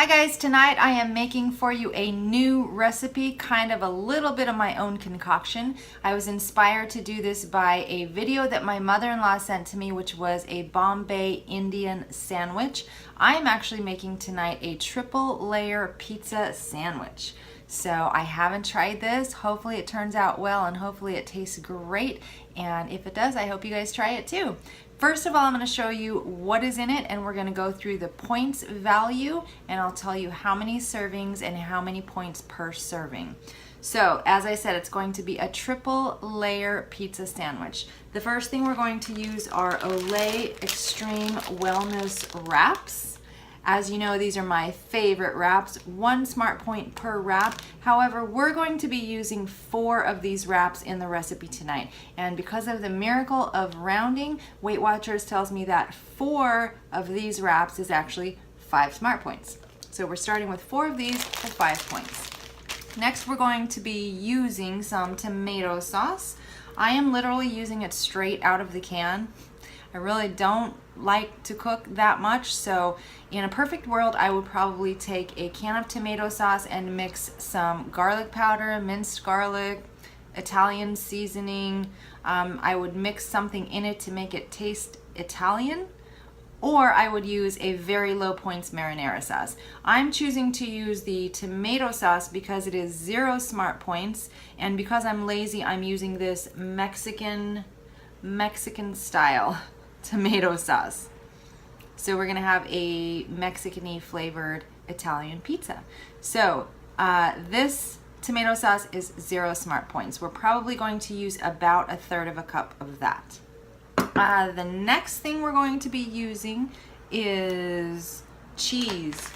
Hi guys, tonight I am making for you a new recipe, kind of a little bit of my own concoction. I was inspired to do this by a video that my mother-in-law sent to me, which was a Bombay Indian sandwich. I am actually making tonight a triple layer pizza sandwich. So I haven't tried this. Hopefully it turns out well and hopefully it tastes great. And if it does, I hope you guys try it too. First of all, I'm going to show you what is in it, and we're going to go through the points value, and I'll tell you how many servings and how many points per serving. So, as I said, it's going to be a triple layer pizza sandwich. The first thing we're going to use are Olay Extreme Wellness Wraps. As you know, these are my favorite wraps, 1 smart point per wrap. However, we're going to be using 4 of these wraps in the recipe tonight. And because of the miracle of rounding, Weight Watchers tells me that 4 of these wraps is actually 5 smart points. So we're starting with 4 of these for 5 points. Next, we're going to be using some tomato sauce. I am literally using it straight out of the can. I really don't like to cook that much, so in a perfect world I would probably take a can of tomato sauce and mix some garlic powder, minced garlic, Italian seasoning. I would mix something in it to make it taste Italian, or I would use a very low points marinara sauce. I'm choosing to use the tomato sauce because it is 0 smart points, and because I'm lazy, I'm using this Mexican style tomato sauce. So we're gonna have a Mexican-y flavored Italian pizza. So this tomato sauce is 0 smart points. We're probably going to use about 1/3 of a cup of that. The next thing we're going to be using is cheese.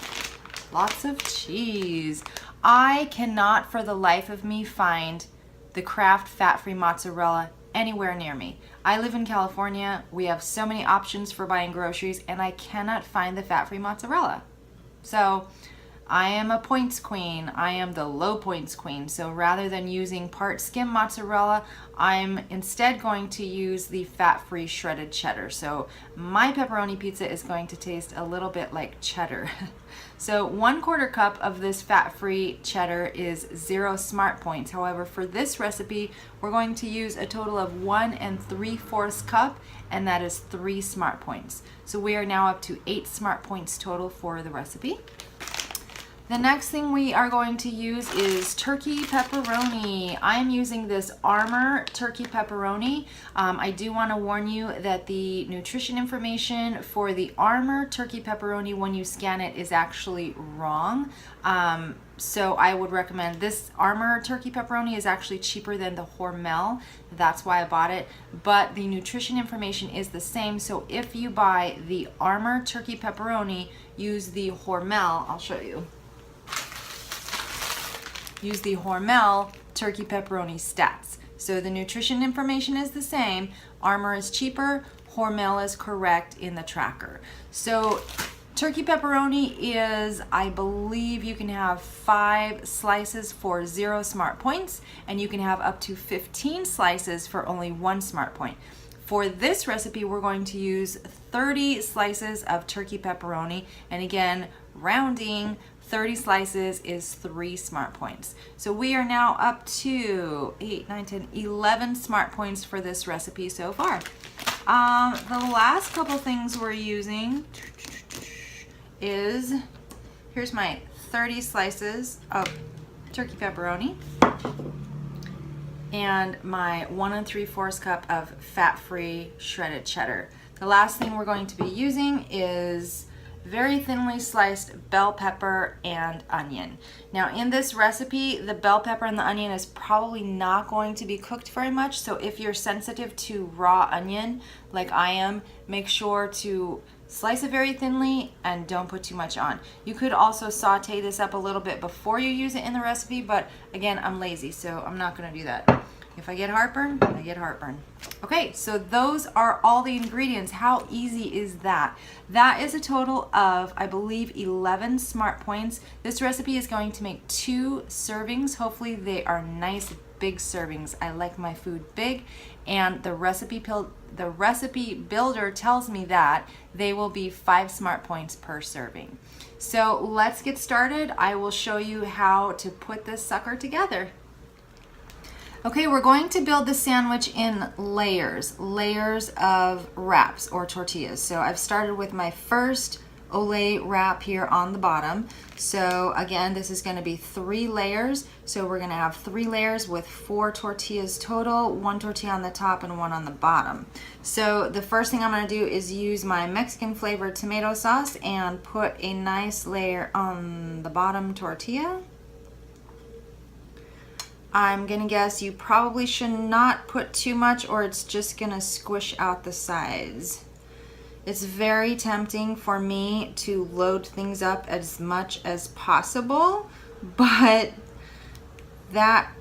Lots of cheese. I cannot for the life of me find the Kraft fat-free mozzarella anywhere near me. I live in California. We have so many options for buying groceries, and I cannot find the fat-free mozzarella. So I am a points queen. I am the low points queen. So rather than using part skim mozzarella, I'm instead going to use the fat-free shredded cheddar. So my pepperoni pizza is going to taste a little bit like cheddar. So 1/4 cup of this fat-free cheddar is 0 smart points. However, for this recipe, we're going to use a total of 1 3/4 cup, and that is 3 smart points. So we are now up to 8 smart points total for the recipe. The next thing we are going to use is turkey pepperoni. I'm using this Armour turkey pepperoni. I do want to warn you that the nutrition information for the Armour turkey pepperoni when you scan it is actually wrong. So I would recommend this Armour turkey pepperoni is actually cheaper than the Hormel. That's why I bought it. But the nutrition information is the same. So if you buy the Armour turkey pepperoni, use the Hormel. I'll show you. Use the Hormel turkey pepperoni stats. So the nutrition information is the same. Armour is cheaper, Hormel is correct in the tracker. So turkey pepperoni is, I believe you can have 5 slices for 0 smart points, and you can have up to 15 slices for only 1 smart point. For this recipe, we're going to use 30 slices of turkey pepperoni, and again, rounding, 30 slices is 3 smart points. So we are now up to 8, 9, 10, 11 smart points for this recipe so far. The last couple things we're using is, here's my 30 slices of turkey pepperoni and my 1 3/4 cup of fat-free shredded cheddar. The last thing we're going to be using is very thinly sliced bell pepper and onion. Now in this recipe, the bell pepper and the onion is probably not going to be cooked very much, so if you're sensitive to raw onion like I am, make sure to slice it very thinly and don't put too much on. You could also saute this up a little bit before you use it in the recipe, but again, I'm lazy, so I'm not gonna do that. If I get heartburn, I get heartburn. Okay, so those are all the ingredients. How easy is that? That is a total of, I believe, 11 smart points. This recipe is going to make 2 servings. Hopefully they are nice big servings. I like my food big, and the recipe builder tells me that they will be 5 smart points per serving. So let's get started. I will show you how to put this sucker together. Okay, we're going to build the sandwich in layers of wraps or tortillas. So I've started with my first Olay wrap here on the bottom. So again, this is going to be 3 layers. So we're going to have 3 layers with 4 tortillas total, 1 tortilla on the top and 1 on the bottom. So the first thing I'm going to do is use my Mexican flavored tomato sauce and put a nice layer on the bottom tortilla. I'm going to guess you probably should not put too much, or it's just going to squish out the sides. It's very tempting for me to load things up as much as possible, but that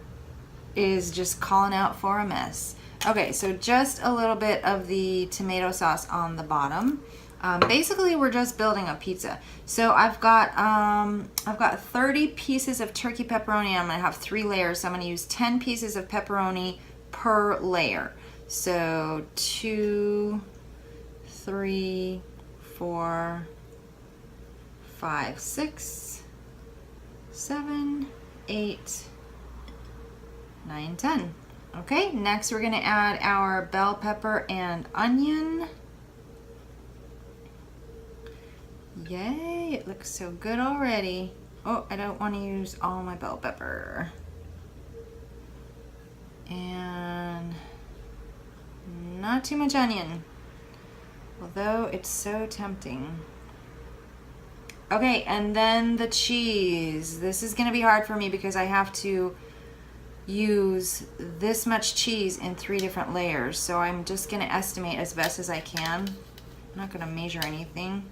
is just calling out for a mess. Okay, so just a little bit of the tomato sauce on the bottom. Basically, we're just building a pizza. So I've got 30 pieces of turkey pepperoni. I'm gonna have 3 layers, so I'm gonna use 10 pieces of pepperoni per layer. So 2, 3, 4, 5, 6, 7, 8, 9, 10. Okay, next we're gonna add our bell pepper and onion. Yay, it looks so good already. Oh, I don't want to use all my bell pepper. And not too much onion, although it's so tempting. Okay, and then the cheese. This is going to be hard for me because I have to use this much cheese in 3 different layers. So I'm just going to estimate as best as I can. I'm not going to measure anything.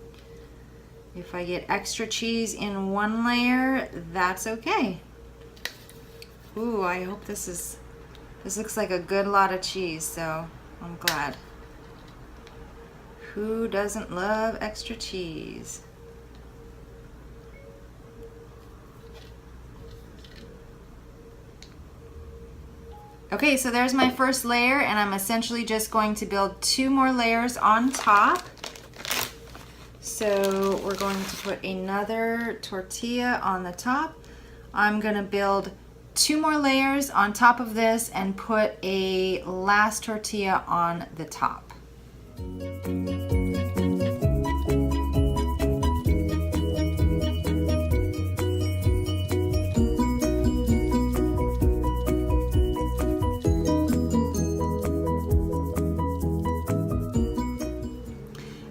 If I get extra cheese in 1 layer, that's okay. Ooh, I hope this looks like a good lot of cheese, so I'm glad. Who doesn't love extra cheese? Okay, so there's my first layer, and I'm essentially just going to build 2 more layers on top. So we're going to put another tortilla on the top. I'm gonna build 2 more layers on top of this and put a last tortilla on the top.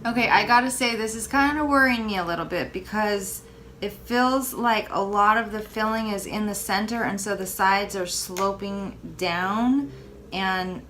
Okay, I gotta say this is kind of worrying me a little bit because it feels like a lot of the filling is in the center, and so the sides are sloping down, and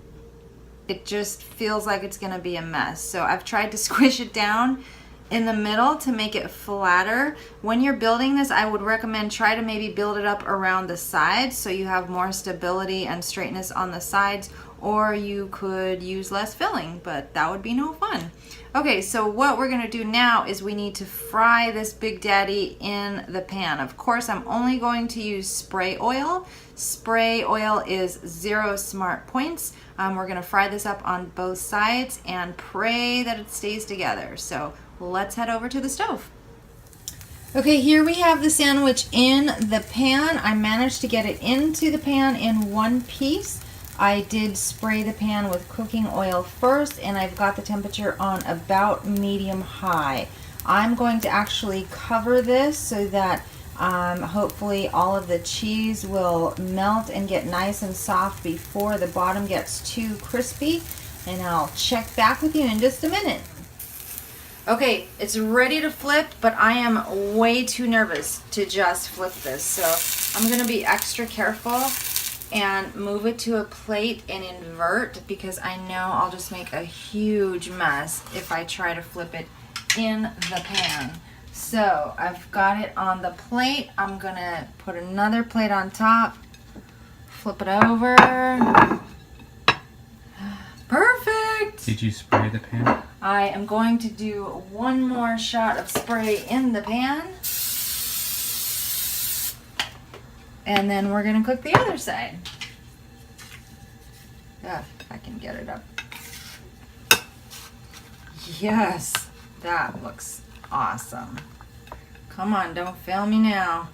it just feels like it's gonna be a mess. So I've tried to squish it down in the middle to make it flatter. When you're building this, I would recommend try to maybe build it up around the sides so you have more stability and straightness on the sides, or you could use less filling, but that would be no fun. Okay, so what we're gonna do now is we need to fry this Big Daddy in the pan. Of course, I'm only going to use spray oil. Spray oil is 0 smart points. We're gonna fry this up on both sides and pray that it stays together. So let's head over to the stove. Okay, here we have the sandwich in the pan. I managed to get it into the pan in 1 piece. I did spray the pan with cooking oil first, and I've got the temperature on about medium high. I'm going to actually cover this so that hopefully all of the cheese will melt and get nice and soft before the bottom gets too crispy, and I'll check back with you in just a minute. Okay, it's ready to flip, but I am way too nervous to just flip this, so I'm gonna be extra careful and move it to a plate and invert, because I know I'll just make a huge mess if I try to flip it in the pan. So I've got it on the plate. I'm gonna put another plate on top, flip it over. Perfect! Did you spray the pan? I am going to do 1 more shot of spray in the pan. And then we're gonna cook the other side. If I can get it up. Yes, that looks awesome. Come on, don't fail me now.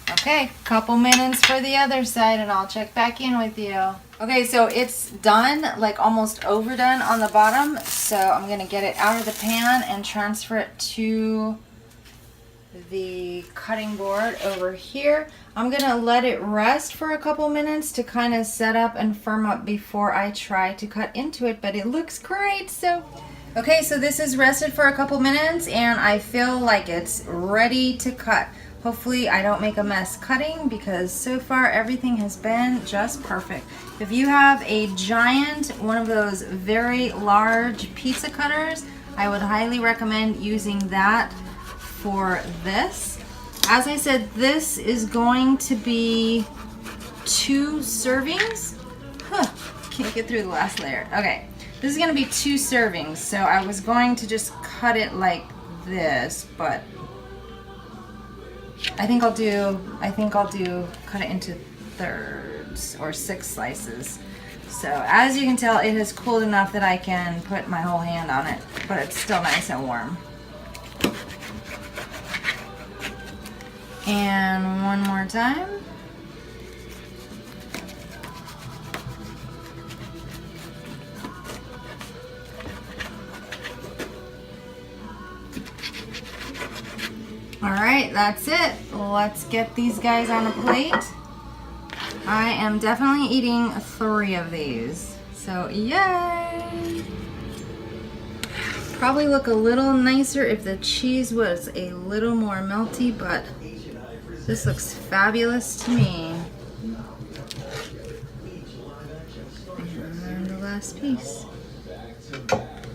Okay, couple minutes for the other side and I'll check back in with you. Okay, so it's done, like almost overdone on the bottom. So I'm gonna get it out of the pan and transfer it to the cutting board over here. I'm gonna let it rest for a couple minutes to kind of set up and firm up before I try to cut into it, but it looks great. So okay, so this is rested for a couple minutes and I feel like it's ready to cut. Hopefully I don't make a mess cutting because so far everything has been just perfect. If you have a giant, one of those very large pizza cutters, I would highly recommend using that for this. As I said, this is going to be 2 servings. Can't get through the last layer. Okay, this is gonna be 2 servings. So I was going to just cut it like this, but I think I'll do cut it into thirds or 6 slices. So as you can tell, it has cooled enough that I can put my whole hand on it, but it's still nice and warm. And one more time. All right, that's it. Let's get these guys on a plate. I am definitely eating 3 of these. So yay! Probably look a little nicer if the cheese was a little more melty, but this looks fabulous to me. And the last piece.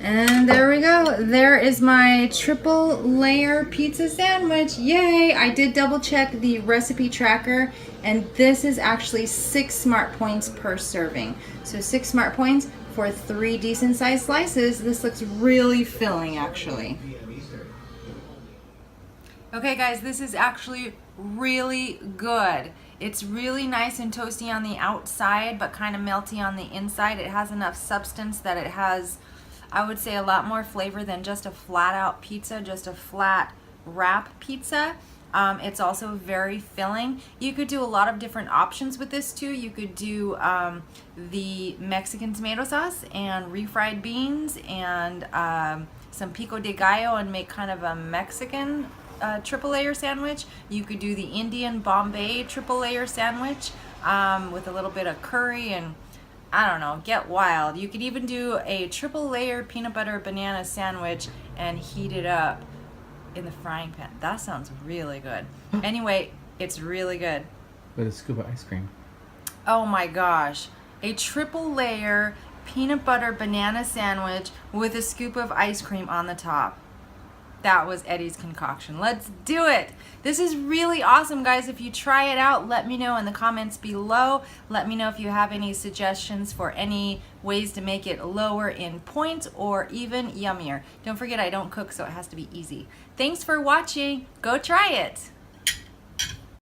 And there we go. There is my triple layer pizza sandwich. Yay! I did double check the recipe tracker and this is actually 6 smart points per serving. So 6 smart points for 3 decent sized slices. This looks really filling actually. Okay guys, this is actually really good. It's really nice and toasty on the outside but kind of melty on the inside. It has enough substance that it has, I would say, a lot more flavor than just a flat out pizza, just a flat wrap pizza. It's also very filling. You could do a lot of different options with this too. You could do the Mexican tomato sauce and refried beans and some pico de gallo and make kind of a Mexican triple layer sandwich. You could do the Indian Bombay triple layer sandwich with a little bit of curry and I don't know, get wild. You could even do a triple layer peanut butter banana sandwich and heat it up in the frying pan. That sounds really good. Anyway, it's really good. With a scoop of ice cream. Oh my gosh. A triple layer peanut butter banana sandwich with a scoop of ice cream on the top. That was Eddie's concoction. Let's do it. This is really awesome, guys. If you try it out, let me know in the comments below. Let me know if you have any suggestions for any ways to make it lower in points or even yummier. Don't forget, I don't cook, so it has to be easy. Thanks for watching. Go try it.